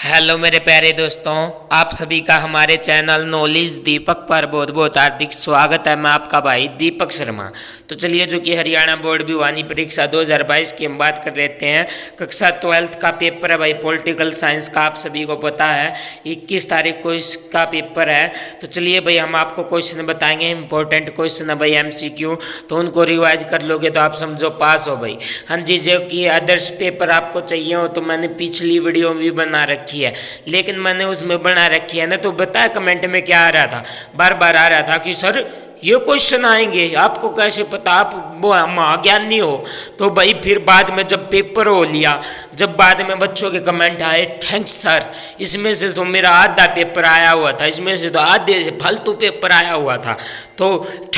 Hello मेरे प्यारे दोस्तों, आप सभी का हमारे चैनल नॉलेज दीपक पर बहुत बहुत हार्दिक स्वागत है। मैं आपका भाई दीपक शर्मा। तो चलिए, जो कि हरियाणा बोर्ड भिवानी परीक्षा 2022 की हम बात कर लेते हैं। कक्षा 12th का पेपर है भाई, पॉलिटिकल साइंस का। आप सभी को पता है 21 तारीख को इसका पेपर है। तो चलिए भाई, हम आपको क्वेश्चन बताएंगे, इंपॉर्टेंट क्वेश्चन है भाई, MCQ। तो उनको रिवाइज कर लोगे तो आप समझो पास हो भाई। हाँ जी, जो कि आदर्श पेपर आपको चाहिए हो तो मैंने पिछली वीडियो भी बना रखी है, लेकिन मैंने उसमें बना रखी है ना, तो बताया कमेंट में क्या आ रहा था, बार बार आ रहा था कि सर ये क्वेश्चन आएंगे, आपको कैसे पता, आप वो महाज्ञानी हो। तो भाई फिर बाद में जब पेपर हो लिया, जब बाद में बच्चों के कमेंट आए, थैंक्स सर, इसमें से तो मेरा आधा पेपर आया हुआ था, इसमें से तो आधे से फालतू पेपर आया हुआ था, तो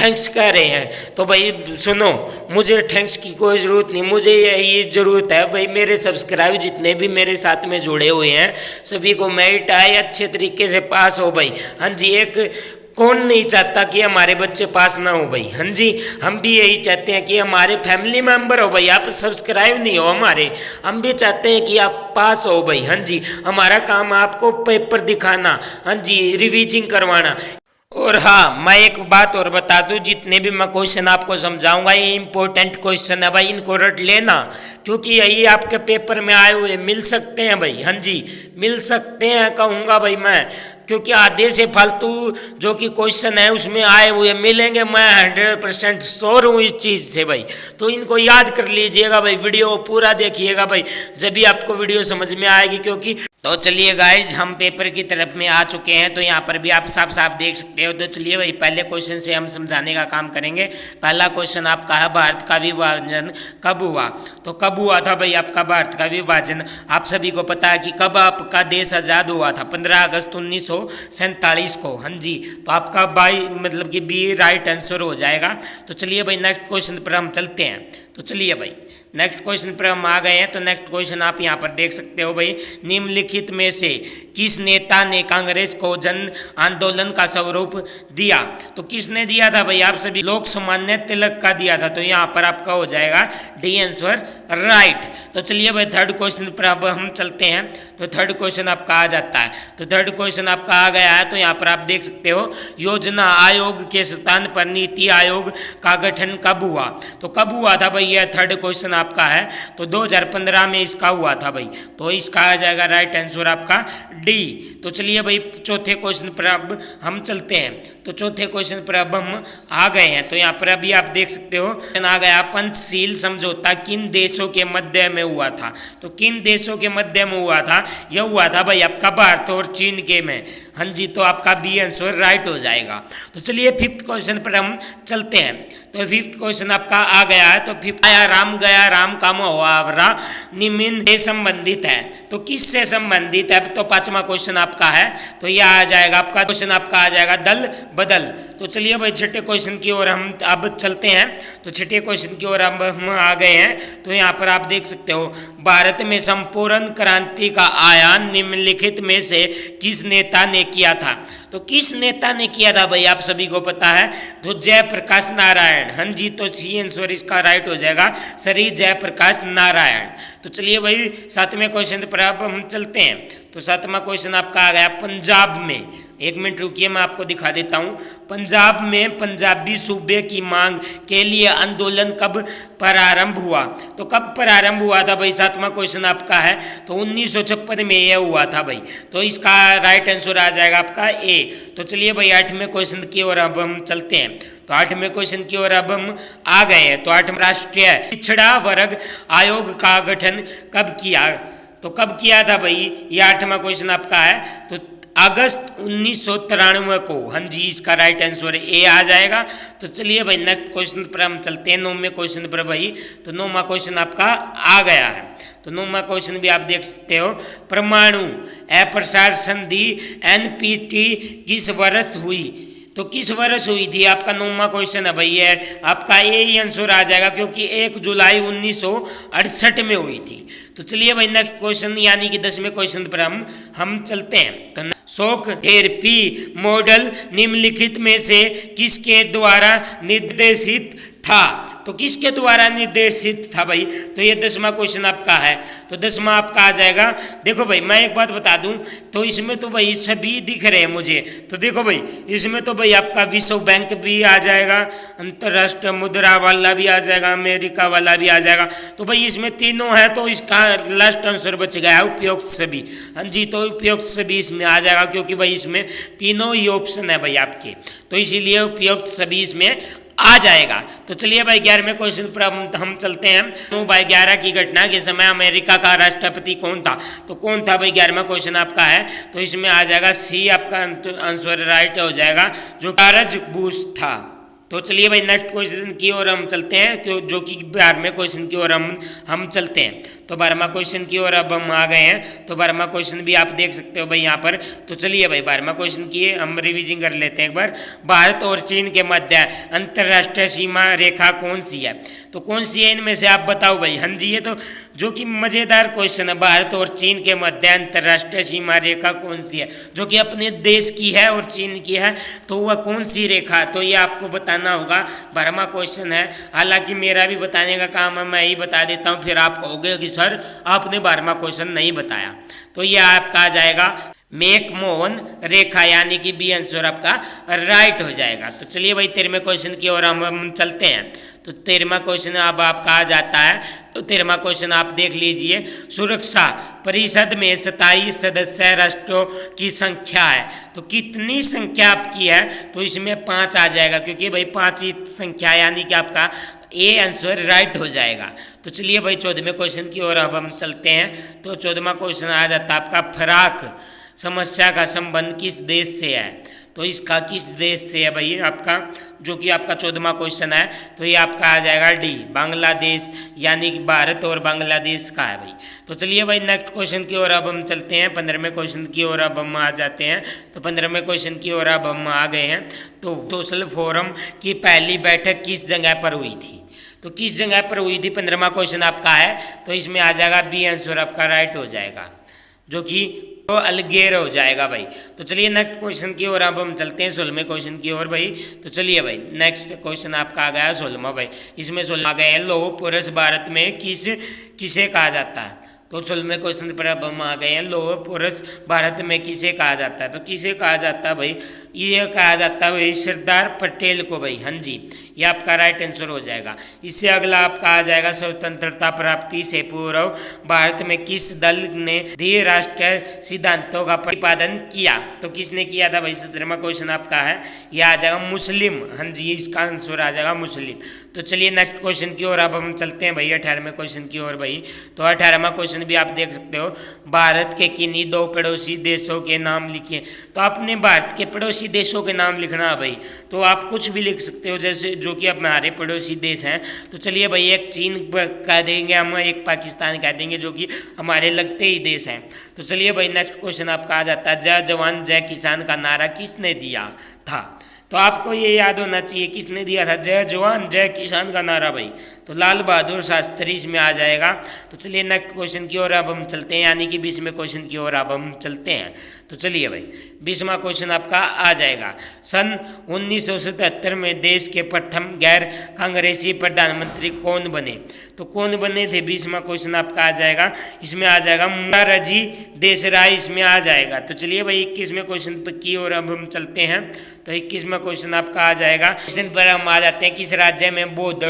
थैंक्स कह रहे हैं। तो भाई सुनो, मुझे थैंक्स की कोई ज़रूरत नहीं, मुझे यही ज़रूरत है भाई, मेरे सब्सक्राइब जितने भी मेरे साथ में जुड़े हुए हैं सभी को मेरिट आए, अच्छे तरीके से पास हो भाई। हाँ जी, एक कौन नहीं चाहता कि हमारे बच्चे पास ना हो भाई। हाँ जी, हम भी यही चाहते हैं कि हमारे फैमिली मेंबर हो भाई, आप सब्सक्राइब नहीं हो हमारे, हम भी चाहते हैं कि आप पास हो भाई। हाँ जी, हमारा काम है आपको पेपर दिखाना, हाँ जी, रिवीजिंग करवाना। और हाँ, मैं एक बात और बता दूं, जितने भी मैं क्वेश्चन आपको समझाऊंगा ये इंपॉर्टेंट क्वेश्चन है भाई, इनको रट लेना, क्योंकि यही आपके पेपर में आए हुए मिल सकते हैं भाई। हाँ जी, मिल सकते हैं कहूँगा भाई मैं, क्योंकि आधे से फालतू जो कि क्वेश्चन है उसमें आए हुए मिलेंगे, मैं 100% श्योर हूँ इस चीज़ से भाई। तो इनको याद कर लीजिएगा भाई, वीडियो पूरा देखिएगा भाई, जब भी आपको वीडियो समझ में आएगी। क्योंकि तो चलिए गाइज, हम पेपर की तरफ में आ चुके हैं, तो यहाँ पर भी आप साफ साफ देख सकते हो। तो चलिए भाई, पहले क्वेश्चन से हम समझाने का काम करेंगे। पहला क्वेश्चन आपका है, भारत का विभाजन कब हुआ? तो कब हुआ था भाई आपका भारत का विभाजन? आप सभी को पता है कि कब आपका देश आज़ाद हुआ था, 15 अगस्त 1947 को। हाँ जी, तो आपका बाई मतलब कि बी राइट आंसर हो जाएगा। तो चलिए भाई, नेक्स्ट क्वेश्चन पर हम चलते हैं। तो चलिए भाई, नेक्स्ट क्वेश्चन पर हम आ गए हैं। तो नेक्स्ट क्वेश्चन आप यहाँ पर देख सकते हो भाई, निम्नलिखित में से किस नेता ने कांग्रेस को जन आंदोलन का स्वरूप दिया? तो किसने दिया था भाई? आप सभी, लोकमान्य तिलक का दिया था। तो यहाँ पर आपका हो जाएगा डी आंसर राइट। तो चलिए भाई, थर्ड क्वेश्चन पर अब हम चलते हैं। तो थर्ड क्वेश्चन आपका आ जाता है। तो थर्ड क्वेश्चन आपका आ गया है। तो यहाँ पर आप देख सकते हो, योजना आयोग के स्थान पर नीति आयोग का गठन कब हुआ? तो कब हुआ था भाई? यह थर्ड क्वेश्चन आपका है। तो 2015 में इसका हुआ था भाई। तो इसका आ जाएगा राइट आंसर आपका डी। तो चलिए भाई, चौथे क्वेश्चन पर अब हम चलते हैं। तो चौथे क्वेश्चन पर अब हम आ गए हैं। तो यहाँ पर अभी आप देख सकते हो आ गया, पंचशील समझौता किन देशों के मध्य में हुआ था? तो किन देशों के मध्य में हुआ था? यह हुआ था भाई आपका भारत और चीन के में। हाँ जी, तो आपका बी आंसर राइट हो जाएगा। तो चलिए फिफ्थ क्वेश्चन पर हम चलते हैं। तो फिफ्थ क्वेश्चन आपका आ गया है। तो फिफ्थ आया, राम गया राम का मुहावरा निम्न से संबंधित है। तो किस से संबंधित है? तो पांचवा क्वेश्चन आपका है। तो यह आ जाएगा आपका क्वेश्चन, आपका आ जाएगा दल बदल। तो चलिए भाई, छठे क्वेश्चन की ओर हम अब चलते हैं। तो छठे क्वेश्चन की ओर अब हम आ गए हैं। तो यहाँ पर आप देख सकते हो, भारत में संपूर्ण क्रांति का आयाम निम्नलिखित में से किस नेता ने किया था? तो किस नेता ने किया था भाई? आप सभी को पता है, तो जयप्रकाश नारायण। हाँ जी, तो सी आंसर इसका राइट हो जाएगा, श्री जयप्रकाश नारायण। तो चलिए भाई, सातवें क्वेश्चन पर अब हम चलते हैं। तो सातवां क्वेश्चन आपका आ गया, पंजाब में, एक मिनट रुकिए मैं आपको दिखा देता हूँ। पंजाब में पंजाबी सूबे की मांग के लिए आंदोलन कब प्रारंभ हुआ? तो कब प्रारंभ हुआ था भाई? सातवां क्वेश्चन आपका है। तो 1956 में यह हुआ था भाई। तो इसका राइट आंसर आ जाएगा आपका ए। तो चलिए भाई, आठवें क्वेश्चन की ओर अब हम चलते हैं। तो आठवें क्वेश्चन की ओर अब हम आ गए हैं। तो आठवां, राष्ट्रीय पिछड़ा वर्ग आयोग का गठन कब किया? तो कब किया था भाई? ये आठवां क्वेश्चन आपका है। तो अगस्त 1993 को। हाँ जी, इसका राइट आंसर ए आ जाएगा। तो चलिए भाई, नेक्स्ट क्वेश्चन पर हम चलते हैं, 9वें क्वेश्चन पर भाई। तो 9वां क्वेश्चन आपका आ गया है। तो 9वां क्वेश्चन भी आप देख सकते हो, परमाणु अप्रसार संधि NPT किस वर्ष हुई? तो किस वर्ष हुई थी? आपका 9वां क्वेश्चन है भाई, ये आपका ए आंसर आ जाएगा, क्योंकि 1 जुलाई 1968 में हुई थी। तो चलिए भाई, नेक्स्ट क्वेश्चन यानी कि 10वें क्वेश्चन पर हम चलते हैं। तो शॉक थेरेपी मॉडल निम्नलिखित में से किसके द्वारा निर्देशित था? तो किसके द्वारा निर्देशित था भाई, तो ये 10वां क्वेश्चन आपका है। तो 10वां आपका आ जाएगा। देखो भाई मैं एक बात बता दूं, तो इसमें तो भाई सभी दिख रहे हैं मुझे। तो देखो भाई इसमें तो भाई आपका विश्व बैंक भी आ जाएगा, अंतर्राष्ट्रीय मुद्रा वाला भी आ जाएगा, अमेरिका वाला भी आ जाएगा। तो भाई इसमें तीनों है, तो इसका लास्ट आंसर बच गया उपयुक्त सभी। हाँ जी, तो उपयुक्त सभी इसमें आ जाएगा, क्योंकि भाई इसमें तीनों ही ऑप्शन है भाई आपके, तो इसीलिए उपयुक्त सभी इसमें आ जाएगा। तो चलिए भाई 11वें क्वेश्चन पर हम चलते हैं। तो भाई 11 की घटना के समय अमेरिका का राष्ट्रपति कौन था, तो कौन था भाई 11वां क्वेश्चन आपका है। तो इसमें आ जाएगा सी आपका आंसर राइट हो जाएगा, जो जॉर्ज बुश था। तो चलिए भाई नेक्स्ट क्वेश्चन की ओर हम चलते हैं, जो कि 12वें क्वेश्चन की ओर हम चलते हैं। तो 12वां क्वेश्चन की ओर अब हम आ गए हैं। तो 12वां क्वेश्चन भी आप देख सकते हो भाई यहाँ पर। तो चलिए भाई 12वां क्वेश्चन की हम रिवीजिंग कर लेते हैं एक बार। भारत और चीन के मध्य अंतर्राष्ट्रीय सीमा रेखा कौन सी है, तो कौन सी है इनमें से आप बताओ भाई। हाँ जी, ये तो जो कि मज़ेदार क्वेश्चन है। भारत और चीन के मध्य अंतर्राष्ट्रीय सीमा रेखा कौन सी है, जो कि अपने देश की है और चीन की है, तो वह कौन सी रेखा, तो ये आपको बताना होगा। 12वां क्वेश्चन है, हालांकि मेरा भी बताने का काम है, मैं ही बता देता हूँ, फिर आप कहोगे कि सर आपने 12वां क्वेश्चन नहीं बताया। तो ये आपका आ जाएगा मैकमोहन रेखा, यानी कि बी आंसर आपका राइट हो जाएगा। तो चलिए भाई 13वें क्वेश्चन की ओर हम चलते हैं। तो 13वां क्वेश्चन अब आपका आ जाता है। तो 13वां क्वेश्चन आप देख लीजिए। सुरक्षा परिषद में 27 सदस्य राष्ट्रों की संख्या है, तो कितनी संख्या आपकी है, तो इसमें 5 आ जाएगा, क्योंकि भाई 5 ही संख्या, यानी कि आपका ए आंसर राइट हो जाएगा। तो चलिए भाई 14वें क्वेश्चन की ओर अब हम चलते हैं। तो 14वां क्वेश्चन आ जाता है आपका, फराक समस्या का संबंध किस देश से है, तो इसका किस देश से है भाई आपका, जो कि आपका 14वां क्वेश्चन है। तो ये आपका आ जाएगा डी, बांग्लादेश, यानी कि भारत और बांग्लादेश का है भाई। तो चलिए भाई नेक्स्ट क्वेश्चन की ओर अब हम चलते हैं। 15वें क्वेश्चन की ओर अब हम आ जाते हैं। तो 15वें क्वेश्चन की ओर अब हम आ गए हैं। तो सोशल फोरम की पहली बैठक किस जगह पर हुई थी, तो किस जगह पर हुई थी, 15वां क्वेश्चन आपका है। तो इसमें आ जाएगा बी आंसर आपका राइट हो जाएगा, जो कि तो अलगेर हो जाएगा भाई। तो चलिए नेक्स्ट क्वेश्चन की ओर अब हम चलते हैं, 16वें क्वेश्चन की ओर भाई। तो चलिए भाई नेक्स्ट क्वेश्चन आपका आ गया 16वां भाई। इसमें 16 आ गए हैं, लौह पुरुष भारत में किसे कहा जाता है। तो 16वें क्वेश्चन पर अब हम आ गए हैं, लौह पुरुष भारत में किसे कहा जाता है, तो किसे कहा जाता है भाई, ये कहा जाता है भाई सरदार पटेल को भाई। हाँ जी, ये आपका राइट आंसर हो जाएगा। इससे अगला आपका आ जाएगा, स्वतंत्रता प्राप्ति से पूर्व भारत में किस दल ने द्वि राष्ट्रीय सिद्धांतों का प्रतिपादन किया, तो किसने किया था भाई। 17वां क्वेश्चन आपका है, यह आ जाएगा मुस्लिम। हाँ जी, इसका आंसर आ जाएगा मुस्लिम। तो चलिए नेक्स्ट क्वेश्चन की ओर अब हम चलते हैं भाई, 18वें क्वेश्चन की ओर भाई। तो 18वां क्वेश्चन भी आप देख सकते हो, भारत के किन्हीं 2 पड़ोसी देशों के नाम लिखिए। तो आपने भारत के पड़ोसी देशों के नाम लिखना है भाई, तो आप कुछ भी लिख सकते हो, जैसे जो कि हमारे पड़ोसी देश हैं। तो चलिए भाई एक चीन कह देंगे हम, एक पाकिस्तान कह देंगे, जो कि हमारे लगते ही देश हैं। तो चलिए भाई नेक्स्ट क्वेश्चन आपका आ जाता है, जय जवान जय किसान का नारा किसने दिया था, तो आपको ये याद होना चाहिए किसने दिया था जय जवान जय किसान का नारा भाई। तो लाल बहादुर शास्त्री इसमें आ जाएगा। तो चलिए नेक्स्ट क्वेश्चन की ओर अब हम चलते हैं, यानी कि 20वें क्वेश्चन की ओर अब हम चलते हैं। तो चलिए भाई 20वां क्वेश्चन आपका आ जाएगा, सन 1977 में देश के प्रथम गैर कांग्रेसी प्रधानमंत्री कौन बने, तो कौन बने थे। 20वां क्वेश्चन आपका आ जाएगा, इसमें आ जाएगा मोरारजी देसाई इसमें आ जाएगा। तो चलिए भाई 21वें क्वेश्चन की ओर अब हम चलते हैं। तो 21वां क्वेश्चन आपका आ जाएगा, क्वेश्चन पर हम आ जाते हैं, किस राज्य में बौद्ध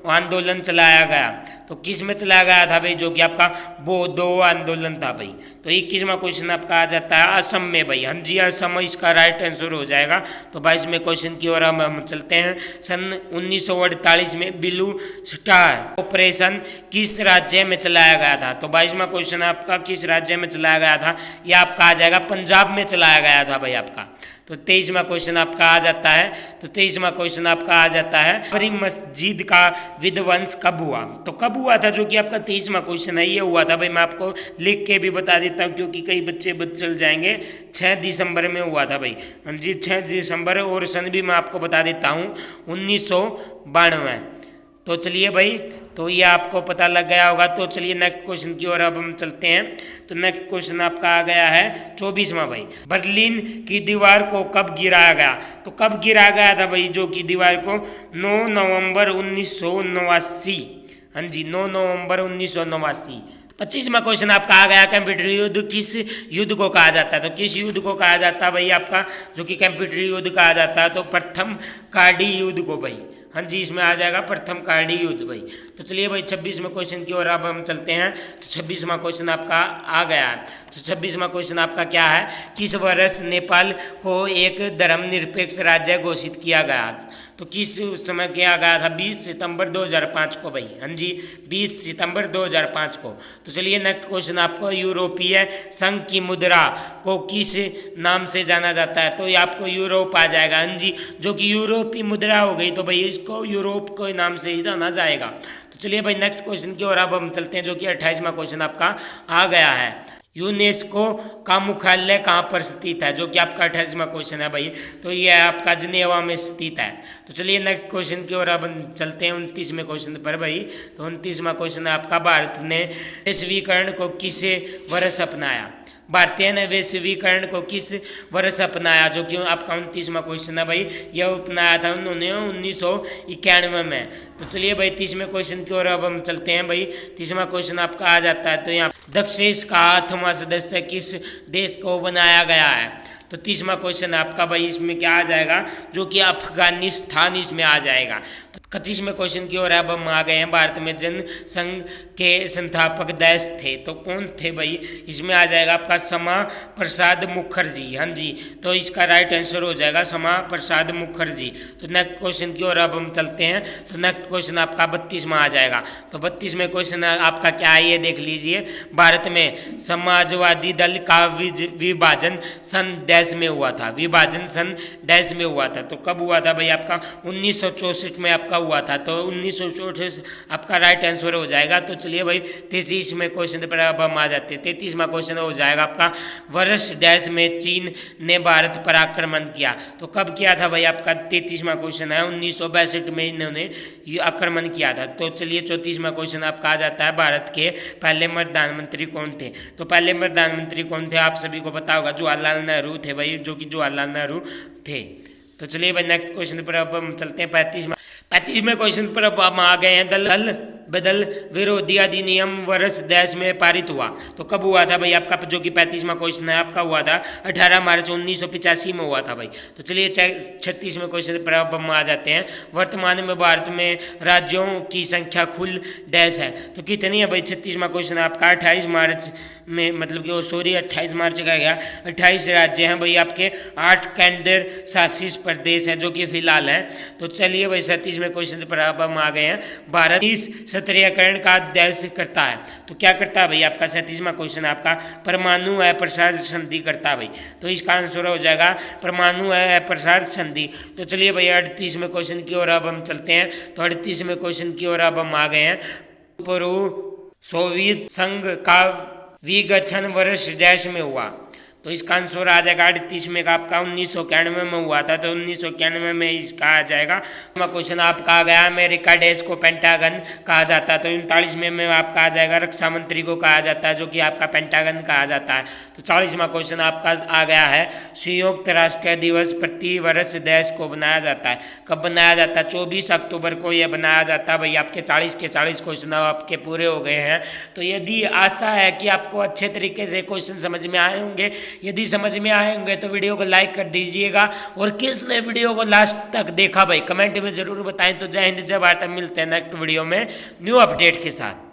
आंदोलन चलाया गया, तो किस में चलाया गया था भाई, जो कि आपका बौद्ध आंदोलन था भाई। तो 21वां क्वेश्चन आपका आ जाता है असम में भाई। हाँ जी, असम इसका राइट आंसर हो जाएगा। तो 22वें क्वेश्चन की ओर हम चलते हैं, सन 1948 में ब्लू स्टार ऑपरेशन किस राज्य में चलाया गया था। तो 22वां क्वेश्चन आपका किस राज्य में चलाया गया था, यह आपका आ जाएगा पंजाब में चलाया गया था भाई आपका। तो 23वां क्वेश्चन आपका आ जाता है। तो 23वां क्वेश्चन आपका आ जाता है, बाबरी मस्जिद का विध्वंस कब हुआ, तो कब हुआ था, जो कि आपका 23वां क्वेश्चन है, ये हुआ था भाई। मैं आपको लिख के भी बता देता हूँ, क्योंकि कई बच्चे चल जाएंगे, 6 दिसंबर में हुआ था भाई। हाँ जी 6 दिसंबर, और सन भी मैं आपको बता देता हूँ 1992। तो चलिए भाई, तो ये आपको पता लग गया होगा। तो चलिए नेक्स्ट क्वेश्चन की ओर अब हम चलते हैं। तो नेक्स्ट क्वेश्चन आपका आ गया है 24वां भाई, बर्लिन की दीवार को कब गिराया गया? तो कब गिराया गया था भाई जो कि दीवार को? 9 नवंबर 1989। हाँ जी, 9 नवंबर 1989। 25वां क्वेश्चन आपका आ गया, कंप्यूटर युद्ध किस युद्ध को कहा जाता है? तो किस युद्ध को कहा जाता है भाई आपका जो कि कंप्यूटर युद्ध कहा जाता है? तो प्रथम कार्डी युद्ध को भाई। हाँ जी, इसमें आ जाएगा प्रथम कार्डी युद्ध भाई। तो चलिए भाई 26वें क्वेश्चन की ओर अब हम चलते हैं। तो 26वां क्वेश्चन आपका आ गया है। तो 26वां क्वेश्चन आपका क्या है? किस वर्ष नेपाल को एक धर्मनिरपेक्ष राज्य घोषित किया गया? तो किस समय किया गया था? 20 सितंबर 2005 को भाई। हाँ जी, 20 सितंबर 2005 को। तो चलिए नेक्स्ट क्वेश्चन आपको, यूरोपीय संघ की मुद्रा को किस नाम से जाना जाता है? तो ये आपको यूरोप आ जाएगा। हाँ जी, जो कि यूरोपीय मुद्रा हो गई, तो भाई इसको यूरोप के नाम से ही जाना जाएगा। तो चलिए भाई नेक्स्ट क्वेश्चन की ओर अब हम चलते हैं, जो कि 28वां क्वेश्चन आपका आ गया है। यूनेस्को का मुख्यालय कहाँ पर स्थित है? जो कि आपका 28वां क्वेश्चन है भाई। तो ये आपका जिनेवा में स्थित है। तो चलिए नेक्स्ट क्वेश्चन की ओर अब चलते हैं 29वें क्वेश्चन पर भाई। तो 29वां क्वेश्चन है आपका, भारत ने वैश्वीकरण को किस वर्ष अपनाया? भारतीय ने वैश्वीकरण को किस वर्ष अपनाया? जो कि आपका 29वां क्वेश्चन है भाई। यह अपनाया था उन्होंने 1991 में। तो चलिए भाई 30वें क्वेश्चन की ओर अब हम चलते हैं भाई। 30वां क्वेश्चन आपका आ जाता है। तो यहाँ दक्षेश का 8वां सदस्य किस देश को बनाया गया है? तो 30वां क्वेश्चन आपका भाई, इसमें क्या आ जाएगा? जो कि अफगानिस्तान इसमें आ जाएगा। तो 31वें क्वेश्चन की ओर अब हम आ गए हैं। भारत में जनसंघ के संस्थापक देश थे, तो कौन थे भाई? इसमें आ जाएगा आपका श्यामा प्रसाद मुखर्जी। हाँ जी, तो इसका राइट आंसर हो जाएगा श्यामा प्रसाद मुखर्जी। तो नेक्स्ट क्वेश्चन की ओर अब हम चलते हैं। तो नेक्स्ट क्वेश्चन आपका 32वां आ जाएगा। तो 32वें क्वेश्चन आपका क्या है ये देख लीजिए। भारत में समाजवादी दल का विभाजन सन डैश में हुआ था? विभाजन सन डैश में हुआ था। तो कब हुआ था भाई आपका? 1964 में आपका हुआ था। तो 1964 आपका राइट आंसर हो जाएगा। तो चलिए भाई 33वें क्वेश्चन पर अब हम आ जाते हैं। 33वां क्वेश्चन हो जाएगा आपका, वर्ष डैश में चीन ने भारत पर आक्रमण किया? तो कब किया था भाई आपका? 33वां क्वेश्चन है, 1962 में इन्होंने ये आक्रमण किया था। तो चलिए 34वां क्वेश्चन आपका आ जाता है, भारत के पहले प्रधानमंत्री कौन थे? तो पहले प्रधानमंत्री कौन थे आप सभी को पता होगा, जवाहरलाल नेहरू थे भाई, जो कि जवाहरलाल नेहरू थे। तो चलिए भाई नेक्स्ट क्वेश्चन पर अब हम चलते हैं 35वें क्वेश्चन पर अब हम आ गए हैं। दल बदल विरोधी अधिनियम वर्ष देश में पारित हुआ? तो कब हुआ था भाई आपका? जो कि 35वां क्वेश्चन है आपका हुआ था 18 मार्च 1985 में हुआ था भाई। तो चलिए 36वें क्वेश्चन पर अब हम आ जाते हैं। वर्तमान में भारत में राज्यों की संख्या कुल डैश है? तो कितनी है भाई? 36वां क्वेश्चन आपका 28 मार्च में, मतलब कि 28 मार्च का गया, 28 राज्य हैं भाई आपके, 8 केंद्र शासित प्रदेश हैं जो कि फिलहाल हैं। तो चलिए भाई 37वें क्वेश्चन पर अब हम आ गए हैं। भारत इस सत्रीयकरण का अध्ययन करता है? तो क्या करता है भाई आपका? 37वां क्वेश्चन आपका, परमाणु अप्रसार संधि करता है भाई। तो इसका आंसर हो जाएगा परमाणु अप्रसार संधि। तो चलिए भाई 38वें क्वेश्चन की ओर अब हम चलते हैं। तो 38वें क्वेश्चन की ओर अब हम आ गए हैं। पूर्व सोवियत संघ का विघटन वर्ष डैश में हुआ? तो इसका आंसर आ जाएगा 38 में का आपका 1991 में हुआ था। तो 1991 में इसका आ जाएगा। क्वेश्चन आपका आ गया, अमेरिका देश को पेंटागन कहा जाता है? तो 39वें में आपका आ जाएगा, रक्षा मंत्री को कहा जाता है, जो कि आपका पेंटागन कहा जाता है। तो 40वां क्वेश्चन आपका आ गया है, संयुक्त राष्ट्र दिवस प्रति वर्ष देश को बनाया जाता है? कब बनाया जाता है? 24 अक्टूबर को यह बनाया जाता है भाई। आपके 40 के 40 क्वेश्चन आपके पूरे हो गए हैं। तो यदि आशा है कि आपको अच्छे तरीके से क्वेश्चन समझ में आए होंगे। यदि समझ में आए होंगे तो वीडियो को लाइक कर दीजिएगा, और किसने वीडियो को लास्ट तक देखा भाई कमेंट में जरूर बताएं। तो जय हिंद, जय भारत। मिलते हैं नेक्स्ट वीडियो में न्यू अपडेट के साथ।